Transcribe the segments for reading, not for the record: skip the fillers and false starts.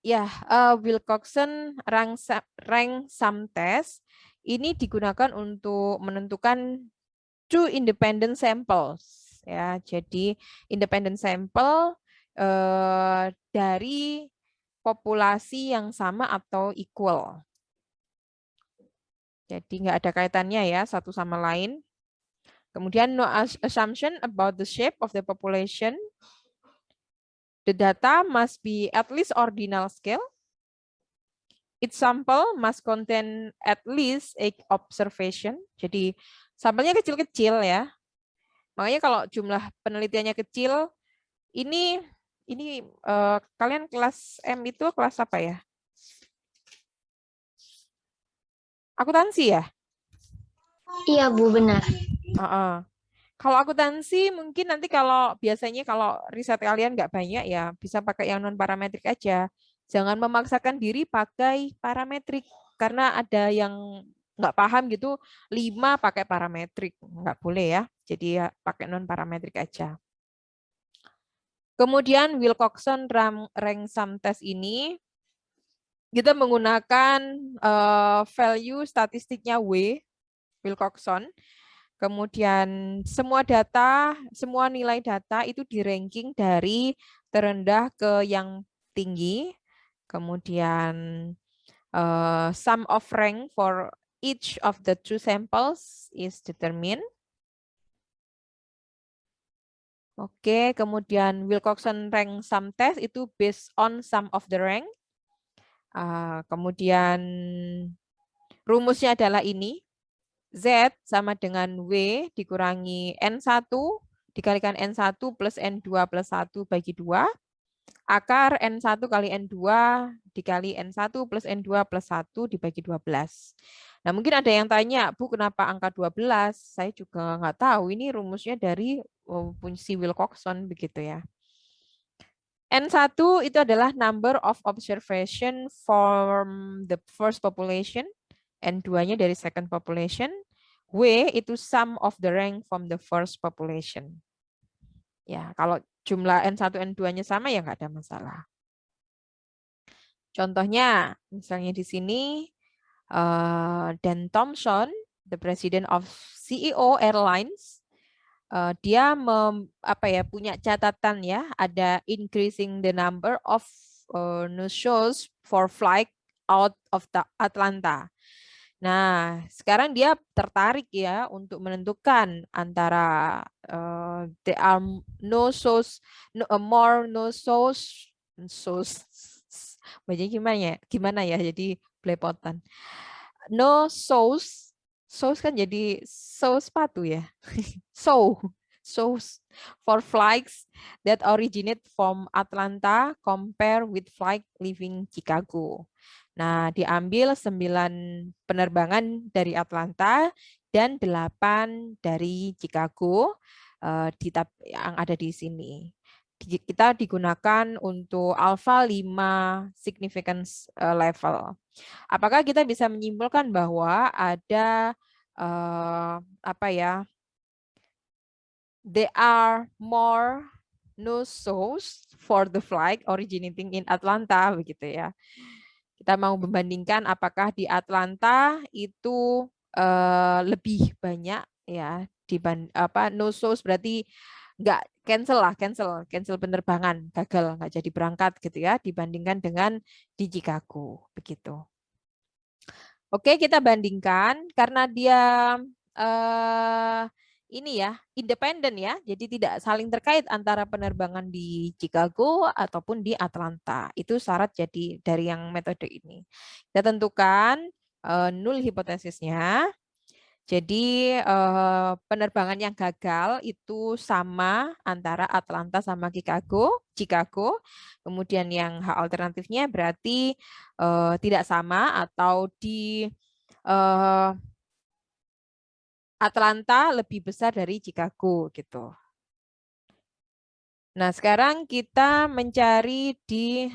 Ya, Wilcoxon rank sum test ini digunakan untuk menentukan two independent samples. Ya, jadi independent sampel dari populasi yang sama atau equal. Jadi nggak ada kaitannya ya satu sama lain. Kemudian no assumption about the shape of the population. The data must be at least ordinal scale. Each sample must contain at least a observation. Jadi sampelnya kecil-kecil ya. Makanya kalau jumlah penelitiannya kecil, ini kalian kelas M itu kelas apa ya? Akuntansi ya? Iya, Bu, benar. Kalau akuntansi mungkin nanti kalau biasanya kalau riset kalian nggak banyak ya bisa pakai yang non parametrik aja. Jangan memaksakan diri pakai parametrik karena ada yang nggak paham gitu 5 pakai parametrik nggak boleh ya. Jadi ya pakai non parametrik aja. Kemudian Wilcoxon rank sum test ini kita menggunakan value statistiknya Wilcoxon. Kemudian semua nilai data itu di-ranking dari terendah ke yang tinggi. Kemudian sum of rank for each of the two samples is determined. Oke, kemudian Wilcoxon rank sum test itu based on sum of the rank. Kemudian rumusnya adalah ini. Z sama dengan W dikurangi N1 dikalikan N1 plus N2 plus 1 bagi 2. Akar N1 kali N2 dikali N1 plus N2 plus 1 dibagi 12. Nah, mungkin ada yang tanya, Bu, kenapa angka 12? Saya juga nggak tahu. Ini rumusnya dari fungsi Wilcoxon begitu ya. N1 itu adalah number of observation from the first population. N2-nya dari second population. W itu sum of the rank from the first population. Ya, kalau jumlah N1, N2-nya sama ya nggak ada masalah. Contohnya, misalnya di sini, Dan Thompson, the president of CEO Airlines, dia punya catatan ya, ada increasing the number of no-shows for flight out of the Atlanta. Nah, sekarang dia tertarik ya untuk menentukan antara there are no shows, more no shows, bacanya gimana ya? Gimana ya? Jadi belepotan. No shows, shows kan jadi show sepatu ya. Shows for flights that originate from Atlanta compare with flight leaving Chicago. Nah, diambil 9 penerbangan dari Atlanta dan 8 dari Chicago yang ada di sini. Kita digunakan untuk alpha 5 significance level. Apakah kita bisa menyimpulkan bahwa ada there are more no shows for the flight originating in Atlanta begitu ya. Kita mau membandingkan apakah di Atlanta itu lebih banyak ya no shows berarti nggak cancel penerbangan, gagal nggak jadi berangkat gitu ya dibandingkan dengan di Chicago begitu. Oke, kita bandingkan karena dia ini ya independen ya, jadi tidak saling terkait antara penerbangan di Chicago ataupun di Atlanta. Itu syarat jadi dari yang metode ini. Kita tentukan null hipotesisnya. Jadi penerbangan yang gagal itu sama antara Atlanta sama Chicago. Kemudian yang H alternatifnya berarti tidak sama atau di Atlanta lebih besar dari Chicago gitu. Nah, sekarang kita mencari di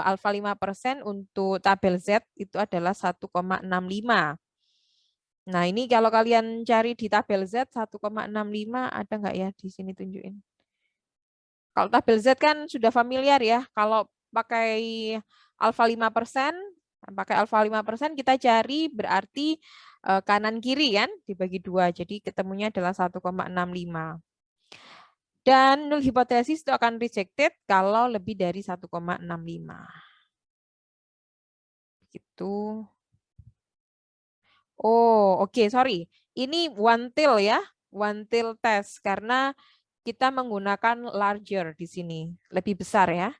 alfa 5% untuk tabel Z itu adalah 1,65. Nah, ini kalau kalian cari di tabel Z 1,65 ada nggak ya di sini tunjukin. Kalau tabel Z kan sudah familiar ya. Kalau pakai alfa 5%. Pakai alfa 5% kita cari berarti kanan kiri kan dibagi 2. Jadi ketemunya adalah 1,65. Dan null hipotesis itu akan rejected kalau lebih dari 1,65. Begitu. Oh, oke, sorry. Ini one till ya, one till test karena kita menggunakan larger di sini, lebih besar ya,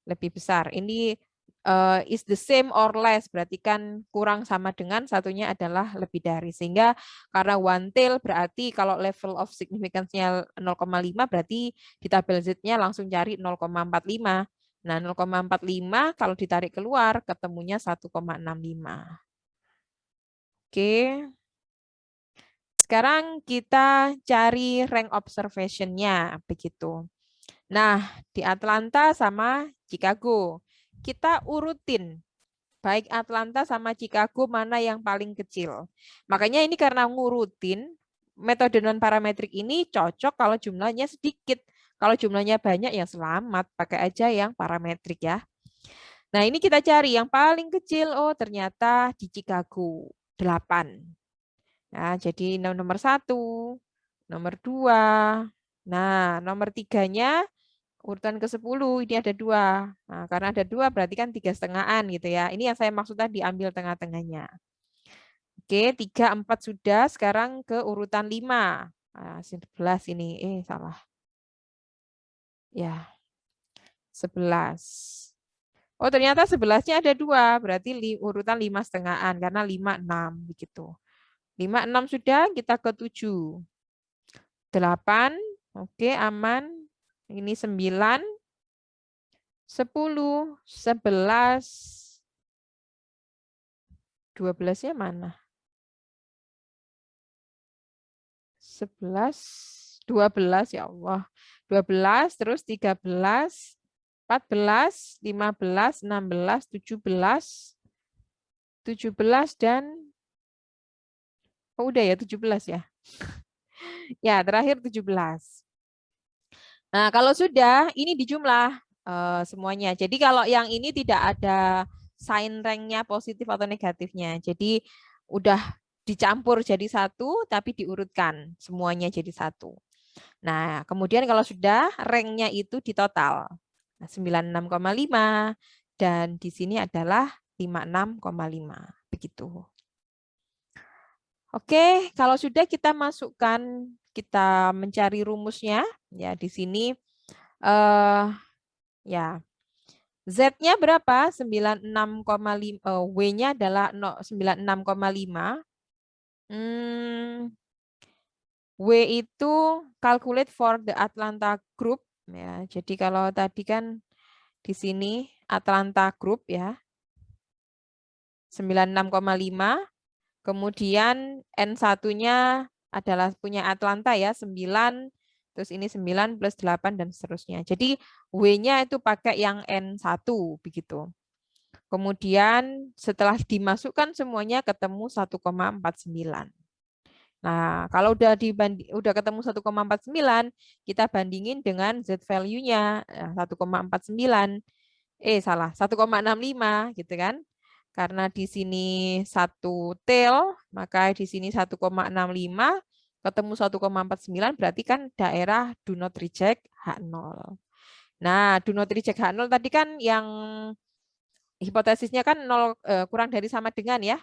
lebih besar. Ini is the same or less, berarti kan kurang sama dengan, satunya adalah lebih dari. Sehingga karena one till berarti kalau level of significance-nya 0,5 berarti di tabel Z-nya langsung cari 0,45. Nah, 0,45 kalau ditarik keluar ketemunya 1,65. Oke. Sekarang kita cari rank observation-nya begitu. Nah, di Atlanta sama Chicago, kita urutin baik Atlanta sama Chicago mana yang paling kecil. Makanya ini karena ngurutin, metode non parametrik ini cocok kalau jumlahnya sedikit. Kalau jumlahnya banyak ya selamat, pakai aja yang parametrik ya. Nah, ini kita cari yang paling kecil. Oh, ternyata di Chicago 8. Nah, jadi nomor 1, nomor 2. Nah, nomor 3-nya urutan ke-10 ini ada 2. Nah, karena ada 2 berarti kan 3,5-an gitu ya. Ini yang saya maksud tadi ambil tengah-tengahnya. Oke, 3, 4 sudah. Sekarang ke urutan 5. Nah, 11 ini. Salah. Ya, 11. Oh, ternyata 11-nya ada 2. Berarti urutan 5,5-an karena 5, 6 begitu. 5, 6 sudah, kita ke 7. 8, oke aman. Ini 9, 10, 11, 12-nya mana? 11, 12 ya Allah. 12, terus 13, 14, 15, 16, 17, 17 dan oh udah ya 17 ya. Ya, terakhir 17. Nah, kalau sudah ini dijumlah semuanya. Jadi kalau yang ini tidak ada sign rank-nya positif atau negatifnya. Jadi udah dicampur jadi satu tapi diurutkan semuanya jadi satu. Nah, kemudian kalau sudah rank-nya itu ditotal. Nah, 96,5 dan di sini adalah 56,5 begitu. Oke, kalau sudah kita masukkan, kita mencari rumusnya ya di sini ya. Z-nya berapa? 96,5. W-nya adalah 96,5. W itu calculate for the Atlanta group ya. Jadi kalau tadi kan di sini Atlanta group ya. 96,5. Kemudian N1-nya adalah punya Atlanta ya, 9, terus ini 9 plus 8 dan seterusnya. Jadi W-nya itu pakai yang N1 begitu. Kemudian setelah dimasukkan semuanya ketemu 1,49. Nah, kalau udah ketemu 1,49, kita bandingin dengan Z value-nya 1,49. Salah, 1,65 gitu kan. Karena di sini 1 tail, maka di sini 1,65 ketemu 1,49 berarti kan daerah do not reject H0. Nah, do not reject H0 tadi kan yang hipotesisnya kan 0 kurang dari sama dengan ya.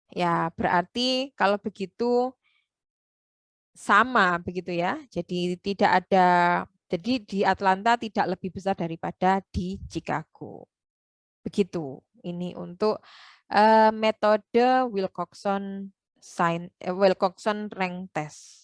Ya, berarti kalau begitu sama begitu ya. Jadi tidak ada, jadi di Atlanta tidak lebih besar daripada di Chicago. Begitu. Ini untuk metode Wilcoxon rank test.